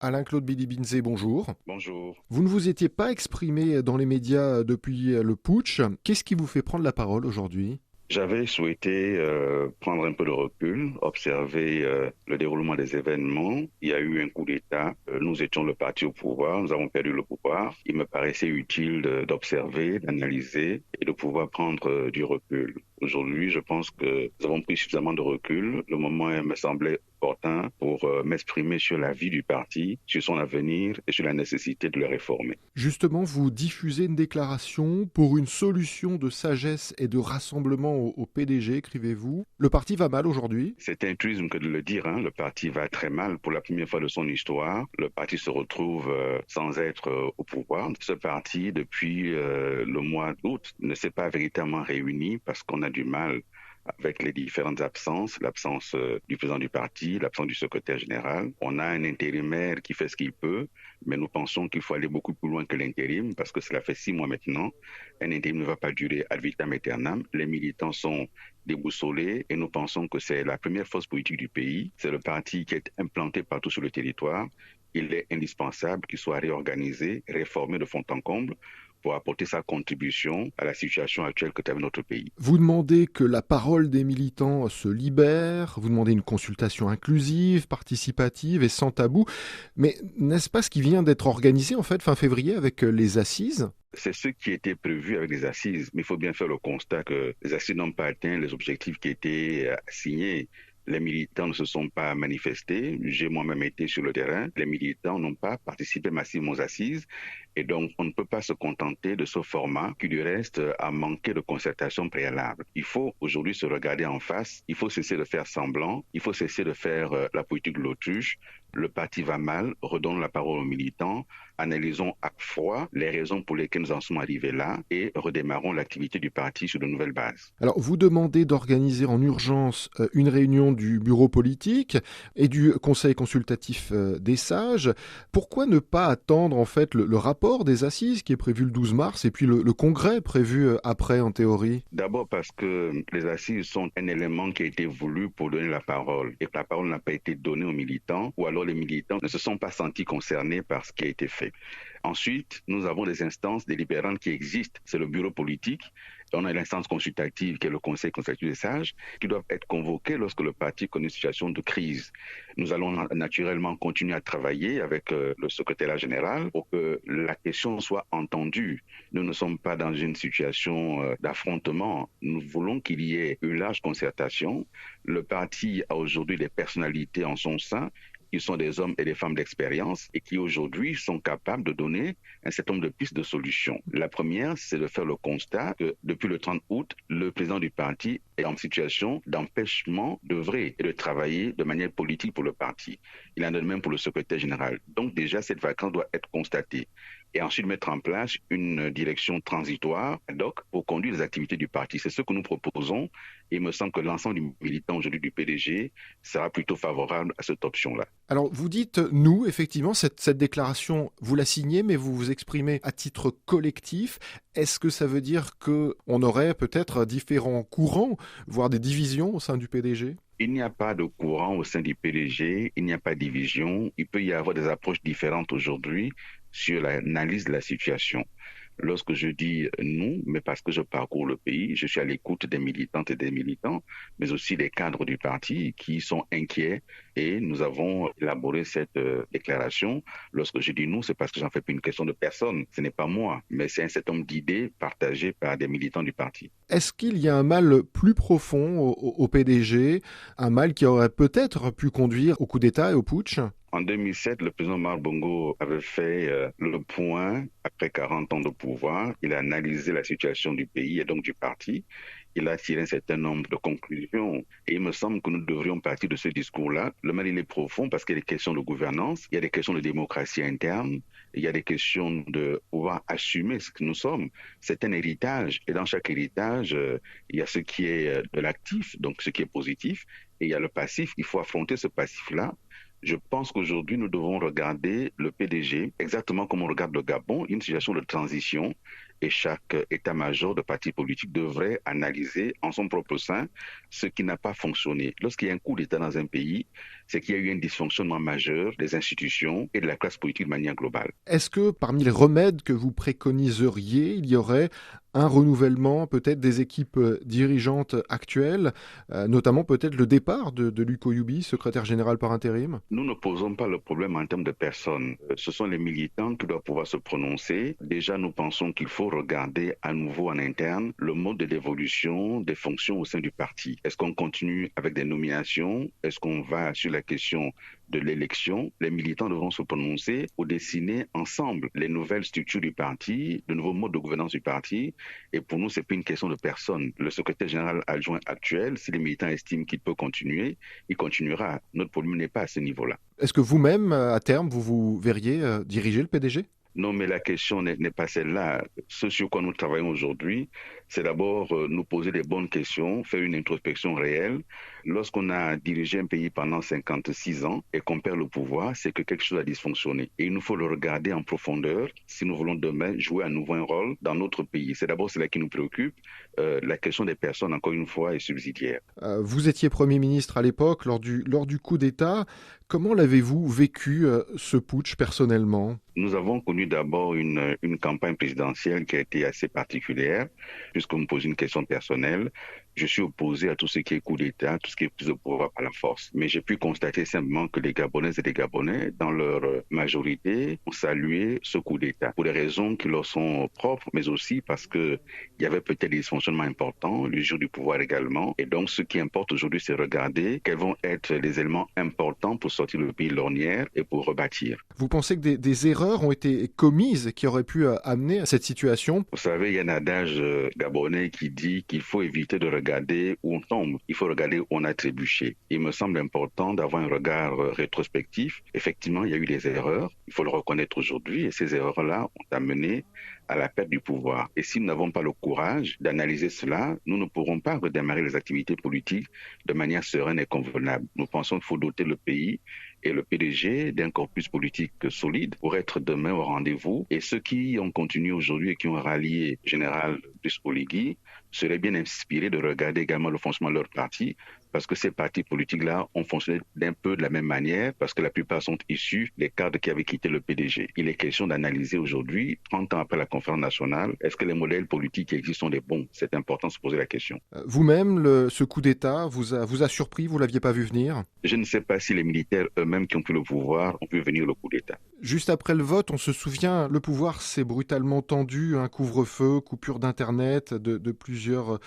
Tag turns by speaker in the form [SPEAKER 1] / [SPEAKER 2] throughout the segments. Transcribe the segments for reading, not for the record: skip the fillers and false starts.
[SPEAKER 1] Alain-Claude Bilibinzé, bonjour.
[SPEAKER 2] Bonjour.
[SPEAKER 1] Vous ne vous étiez pas exprimé dans les médias depuis le putsch. Qu'est-ce qui vous fait prendre la parole aujourd'hui?
[SPEAKER 2] J'avais souhaité prendre un peu de recul, observer le déroulement des événements. Il y a eu un coup d'État. Nous étions le parti au pouvoir. Nous avons perdu le pouvoir. Il me paraissait utile d'observer, d'analyser et de pouvoir prendre du recul. Aujourd'hui, je pense que nous avons pris suffisamment de recul. Le moment me semblait opportun pour m'exprimer sur la vie du parti, sur son avenir et sur la nécessité de le réformer.
[SPEAKER 1] Justement, vous diffusez une déclaration pour une solution de sagesse et de rassemblement au PDG, écrivez-vous. Le parti va mal aujourd'hui.
[SPEAKER 2] C'est un truisme que de le dire, hein. Le parti va très mal. Pour la première fois de son histoire, le parti se retrouve sans être au pouvoir. Ce parti, depuis le mois d'août, ne s'est pas véritablement réuni parce qu'on a du mal avec les différentes absences, l'absence du président du parti, l'absence du secrétaire général. On a un intérimaire qui fait ce qu'il peut, mais nous pensons qu'il faut aller beaucoup plus loin que l'intérim parce que cela fait 6 mois maintenant. Un intérim ne va pas durer ad vitam aeternam. Les militants sont déboussolés et nous pensons que c'est la première force politique du pays. C'est le parti qui est implanté partout sur le territoire. Il est indispensable qu'il soit réorganisé, réformé de fond en comble pour apporter sa contribution à la situation actuelle que traverse notre pays.
[SPEAKER 1] Vous demandez que la parole des militants se libère, vous demandez une consultation inclusive, participative et sans tabou. Mais n'est-ce pas ce qui vient d'être organisé en fait fin février avec les assises?
[SPEAKER 2] C'est ce qui était prévu avec les assises, mais il faut bien faire le constat que les assises n'ont pas atteint les objectifs qui étaient assignés. Les militants ne se sont pas manifestés. J'ai moi-même été sur le terrain. Les militants n'ont pas participé massivement aux assises. Et donc, on ne peut pas se contenter de ce format qui, du reste, a manqué de concertation préalable. Il faut aujourd'hui se regarder en face. Il faut cesser de faire semblant. Il faut cesser de faire la politique de l'autruche. Le parti va mal. Redonnons la parole aux militants. Analysons à froid les raisons pour lesquelles nous en sommes arrivés là et redémarrons l'activité du parti sur de nouvelles bases.
[SPEAKER 1] Alors, vous demandez d'organiser en urgence une réunion du bureau politique et du conseil consultatif des sages. Pourquoi ne pas attendre en fait le rapport des assises qui est prévu le 12 mars et puis le congrès prévu après en théorie?
[SPEAKER 2] D'abord parce que les assises sont un élément qui a été voulu pour donner la parole et que la parole n'a pas été donnée aux militants ou alors les militants ne se sont pas sentis concernés par ce qui a été fait. Ensuite, nous avons des instances délibérantes qui existent. C'est le bureau politique. On a l'instance consultative qui est le conseil consultatif des sages qui doivent être convoqués lorsque le parti connaît une situation de crise. Nous allons naturellement continuer à travailler avec le secrétaire général pour que la question soit entendue. Nous ne sommes pas dans une situation d'affrontement. Nous voulons qu'il y ait une large concertation. Le parti a aujourd'hui des personnalités en son sein qui sont des hommes et des femmes d'expérience et qui aujourd'hui sont capables de donner un certain nombre de pistes de solutions. La première, c'est de faire le constat que depuis le 30 août, le président du parti est en situation d'empêchement d'œuvrer et de travailler de manière politique pour le parti. Il en donne même pour le secrétaire général. Donc déjà, cette vacance doit être constatée et ensuite mettre en place une direction transitoire ad hoc pour conduire les activités du parti. C'est ce que nous proposons et il me semble que l'ensemble du militant aujourd'hui du PDG sera plutôt favorable à cette option-là.
[SPEAKER 1] Alors, vous dites, nous, effectivement, cette déclaration, vous la signez, mais vous vous exprimez à titre collectif. Est-ce que ça veut dire qu'on aurait peut-être différents courants, voire des divisions au sein du PDG?
[SPEAKER 2] Il n'y a pas de courant au sein du PDG, il n'y a pas de division. Il peut y avoir des approches différentes aujourd'hui sur l'analyse de la situation. Lorsque je dis nous, mais parce que je parcours le pays, je suis à l'écoute des militantes et des militants, mais aussi des cadres du parti qui sont inquiets et nous avons élaboré cette déclaration. Lorsque je dis nous, c'est parce que j'en fais plus une question de personne. Ce n'est pas moi, mais c'est un certain nombre d'idées partagées par des militants du parti.
[SPEAKER 1] Est-ce qu'il y a un mal plus profond au PDG, un mal qui aurait peut-être pu conduire au coup d'État et au putsch?
[SPEAKER 2] En 2007, le président Omar Bongo avait fait le point après 40 ans de pouvoir. Il a analysé la situation du pays et donc du parti. Il a tiré un certain nombre de conclusions. Et il me semble que nous devrions partir de ce discours-là. Le mal, il est profond parce qu'il y a des questions de gouvernance, il y a des questions de démocratie interne, il y a des questions de pouvoir assumer ce que nous sommes. C'est un héritage. Et dans chaque héritage, il y a ce qui est de l'actif, donc ce qui est positif, et il y a le passif. Il faut affronter ce passif-là Je pense qu'aujourd'hui, nous devons regarder le PDG exactement comme on regarde le Gabon, une situation de transition, et chaque état-major de parti politique devrait analyser en son propre sein ce qui n'a pas fonctionné. Lorsqu'il y a un coup d'État dans un pays, c'est qu'il y a eu un dysfonctionnement majeur des institutions et de la classe politique de manière globale.
[SPEAKER 1] Est-ce que parmi les remèdes que vous préconiseriez, il y aurait un renouvellement peut-être des équipes dirigeantes actuelles, notamment peut-être le départ de Luc Oyubi, secrétaire général par intérim?
[SPEAKER 2] Nous ne posons pas le problème en termes de personnes. Ce sont les militants qui doivent pouvoir se prononcer. Déjà, nous pensons qu'il faut regarder à nouveau en interne le mode de l'évolution des fonctions au sein du parti. Est-ce qu'on continue avec des nominations? Est-ce qu'on va sur la question de l'élection? Les militants devront se prononcer pour dessiner ensemble les nouvelles structures du parti, le nouveau mode de gouvernance du parti. Et pour nous, c'est pas une question de personne. Le secrétaire général adjoint actuel, si les militants estiment qu'il peut continuer, il continuera. Notre problème n'est pas à ce niveau-là.
[SPEAKER 1] Est-ce que vous-même, à terme, vous vous verriez diriger le PDG?
[SPEAKER 2] Non, mais la question n'est pas celle-là. Ce sur quoi nous travaillons aujourd'hui, c'est d'abord nous poser les bonnes questions, faire une introspection réelle. Lorsqu'on a dirigé un pays pendant 56 ans et qu'on perd le pouvoir, c'est que quelque chose a dysfonctionné. Et il nous faut le regarder en profondeur si nous voulons demain jouer à nouveau un rôle dans notre pays. C'est d'abord cela qui nous préoccupe. La question des personnes, encore une fois, est subsidiaire.
[SPEAKER 1] Vous étiez Premier ministre à l'époque, lors du coup d'État. Comment l'avez-vous vécu, ce putsch, personnellement?
[SPEAKER 2] Nous avons connu d'abord une campagne présidentielle qui a été assez particulière, puisqu'on me pose une question personnelle. Je suis opposé à tout ce qui est coup d'État, tout ce qui est prise de pouvoir par la force. Mais j'ai pu constater simplement que les Gabonaises et les Gabonais, dans leur majorité, ont salué ce coup d'État pour des raisons qui leur sont propres, mais aussi parce qu'il y avait peut-être des dysfonctionnements importants, le jour du pouvoir également. Et donc, ce qui importe aujourd'hui, c'est regarder quels vont être les éléments importants pour sortir le pays de l'ornière et pour rebâtir.
[SPEAKER 1] Vous pensez que des erreurs ont été commises qui auraient pu amener à cette situation?
[SPEAKER 2] Vous savez, il y a un adage gabonais qui dit qu'il faut éviter de regarder où on tombe, il faut regarder où on a trébuché. Il me semble important d'avoir un regard rétrospectif. Effectivement, il y a eu des erreurs, il faut le reconnaître aujourd'hui, et ces erreurs-là ont amené à la perte du pouvoir. Et si nous n'avons pas le courage d'analyser cela, nous ne pourrons pas redémarrer les activités politiques de manière sereine et convenable. Nous pensons qu'il faut doter le pays et le PDG d'un corpus politique solide pour être demain au rendez-vous. Et ceux qui ont continué aujourd'hui et qui ont rallié Général Brice Oligui seraient bien inspirés de regarder également le fonctionnement de leur parti, parce que ces partis politiques-là ont fonctionné d'un peu de la même manière, parce que la plupart sont issus des cadres qui avaient quitté le PDG. Il est question d'analyser aujourd'hui, 30 ans après la conférence nationale, est-ce que les modèles politiques qui existent sont les bons? C'est important de se poser la question.
[SPEAKER 1] Vous-même, ce coup d'État vous a surpris, vous l'aviez pas vu venir?
[SPEAKER 2] Je ne sais pas si les militaires eux-mêmes qui ont pris le pouvoir ont pu venir le coup d'État.
[SPEAKER 1] Juste après le vote, on se souvient, le pouvoir s'est brutalement tendu, un couvre-feu, coupure d'Internet, de plusieurs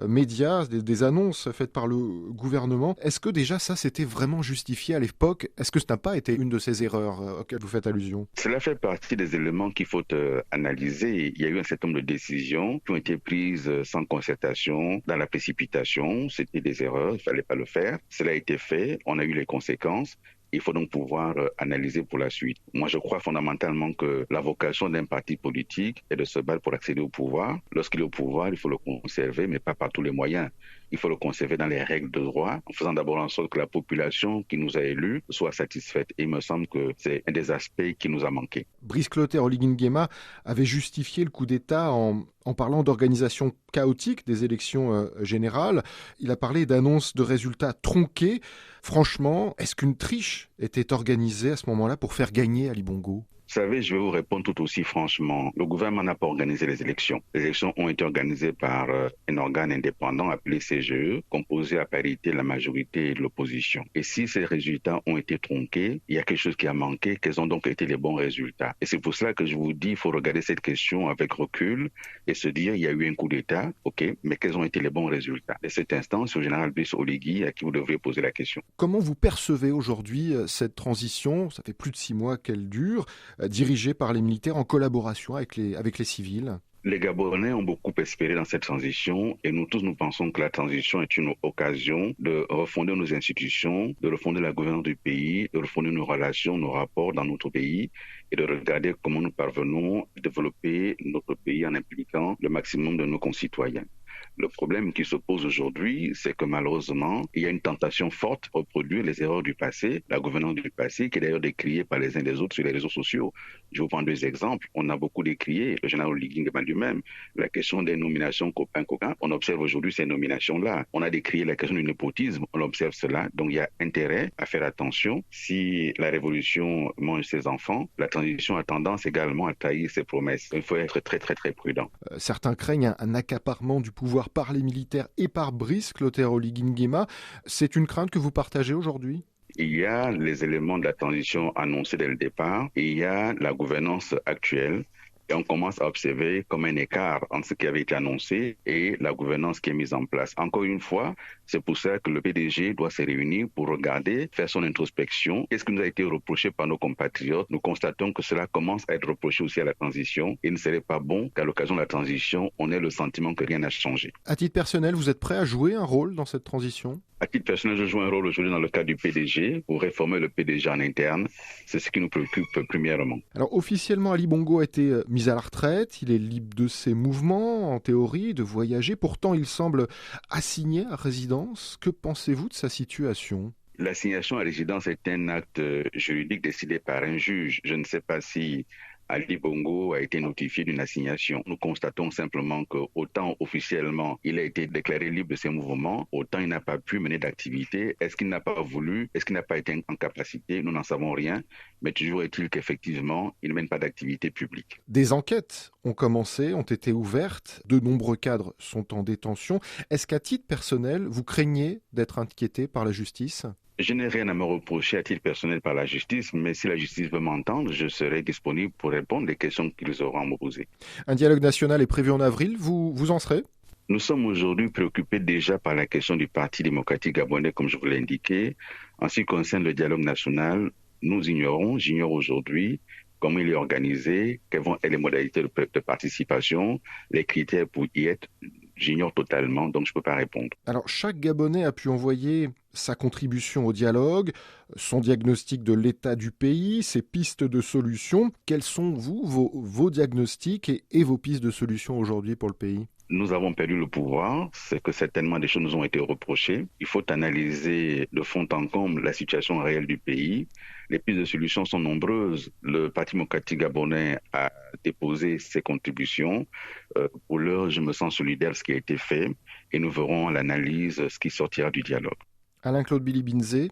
[SPEAKER 1] médias, des annonces faites par le gouvernement. Est-ce que déjà ça, c'était vraiment justifié à l'époque? Est-ce que ce n'a pas été une de ces erreurs auxquelles vous faites allusion?
[SPEAKER 2] Cela fait partie des éléments qu'il faut analyser. Il y a eu un certain nombre de décisions qui ont été prises sans concertation, dans la précipitation. C'était des erreurs, il ne fallait pas le faire. Cela a été fait, on a eu les conséquences. Il faut donc pouvoir analyser pour la suite. Moi, je crois fondamentalement que la vocation d'un parti politique est de se battre pour accéder au pouvoir. Lorsqu'il est au pouvoir, il faut le conserver, mais pas par tous les moyens. Il faut le conserver dans les règles de droit, en faisant d'abord en sorte que la population qui nous a élus soit satisfaite. Et il me semble que c'est un des aspects qui nous a manqué.
[SPEAKER 1] Brice Clotaire Oligui Nguema avait justifié le coup d'État en parlant d'organisation chaotique des élections générales. Il a parlé d'annonces de résultats tronqués. Franchement, est-ce qu'une triche était organisée à ce moment-là pour faire gagner Ali Bongo?
[SPEAKER 2] Vous savez, je vais vous répondre tout aussi franchement. Le gouvernement n'a pas organisé les élections. Les élections ont été organisées par un organe indépendant appelé CGE, composé à parité de la majorité et de l'opposition. Et si ces résultats ont été tronqués, il y a quelque chose qui a manqué. Quels ont donc été les bons résultats? Et c'est pour cela que je vous dis, il faut regarder cette question avec recul et se dire, il y a eu un coup d'État, ok, mais quels ont été les bons résultats? De cet instant, c'est au général Brice Oligui à qui vous devriez poser la question.
[SPEAKER 1] Comment vous percevez aujourd'hui cette transition? Ça fait plus de 6 mois qu'elle dure, dirigée par les militaires en collaboration avec les civils.
[SPEAKER 2] Les Gabonais ont beaucoup espéré dans cette transition et nous tous nous pensons que la transition est une occasion de refonder nos institutions, de refonder la gouvernance du pays, de refonder nos relations, nos rapports dans notre pays et de regarder comment nous parvenons à développer notre pays en impliquant le maximum de nos concitoyens. Le problème qui se pose aujourd'hui, c'est que malheureusement, il y a une tentation forte de reproduire les erreurs du passé, la gouvernance du passé, qui est d'ailleurs décriée par les uns et les autres sur les réseaux sociaux. Je vous prends deux exemples. On a beaucoup décrié, le général Oligui Nguema lui-même, la question des nominations copain-copain. On observe aujourd'hui ces nominations-là. On a décrié la question du népotisme. On observe cela. Donc, il y a intérêt à faire attention. Si la révolution mange ses enfants, la transition a tendance également à trahir ses promesses. Il faut être très, très, très prudent.
[SPEAKER 1] Certains craignent un accaparement du pouvoir par les militaires et par Brice Clotaire Oligui Nguema. C'est une crainte que vous partagez aujourd'hui ?
[SPEAKER 2] Il y a les éléments de la transition annoncés dès le départ et il y a la gouvernance actuelle. Et on commence à observer comme un écart entre ce qui avait été annoncé et la gouvernance qui est mise en place. Encore une fois, c'est pour ça que le PDG doit se réunir pour regarder, faire son introspection. Qu'est-ce qui nous a été reproché par nos compatriotes? Nous constatons que cela commence à être reproché aussi à la transition. Il ne serait pas bon qu'à l'occasion de la transition, on ait le sentiment que rien n'a changé.
[SPEAKER 1] À titre personnel, vous êtes prêt à jouer un rôle dans cette transition ?
[SPEAKER 2] À titre personnel, je joue un rôle aujourd'hui dans le cadre du PDG pour réformer le PDG en interne. C'est ce qui nous préoccupe premièrement.
[SPEAKER 1] Alors officiellement, Ali Bongo a été mis à la retraite. Il est libre de ses mouvements, en théorie, de voyager. Pourtant, il semble assigné à résidence. Que pensez-vous de sa situation ?
[SPEAKER 2] L'assignation à résidence est un acte juridique décidé par un juge. Je ne sais pas si Ali Bongo a été notifié d'une assignation. Nous constatons simplement que autant officiellement il a été déclaré libre de ses mouvements, autant il n'a pas pu mener d'activité. Est-ce qu'il n'a pas voulu? Est-ce qu'il n'a pas été en capacité? Nous n'en savons rien. Mais toujours est-il qu'effectivement, il ne mène pas d'activité publique.
[SPEAKER 1] Des enquêtes ont commencé, ont été ouvertes. De nombreux cadres sont en détention. Est-ce qu'à titre personnel, vous craignez d'être inquiété par la justice ?
[SPEAKER 2] Je n'ai rien à me reprocher à titre personnel par la justice, mais si la justice veut m'entendre, je serai disponible pour répondre aux questions qu'ils auront à me poser.
[SPEAKER 1] Un dialogue national est prévu en avril, vous en serez ?
[SPEAKER 2] Nous sommes aujourd'hui préoccupés déjà par la question du Parti démocratique gabonais, comme je vous l'ai indiqué. En ce qui concerne le dialogue national, j'ignore aujourd'hui comment il est organisé, quelles vont être les modalités de participation, les critères pour y être. J'ignore totalement, donc je ne peux pas répondre.
[SPEAKER 1] Alors, chaque Gabonais a pu envoyer sa contribution au dialogue, son diagnostic de l'état du pays, ses pistes de solutions. Quels sont, vos diagnostics et vos pistes de solutions aujourd'hui pour le pays ?
[SPEAKER 2] Nous avons perdu le pouvoir, c'est que certainement des choses nous ont été reprochées. Il faut analyser de fond en comble la situation réelle du pays. Les pistes de solutions sont nombreuses. Le Parti démocratique gabonais a déposé ses contributions. Pour l'heure, je me sens solidaire de ce qui a été fait et nous verrons à l'analyse ce qui sortira du dialogue.
[SPEAKER 1] Alain-Claude Bilibinzé,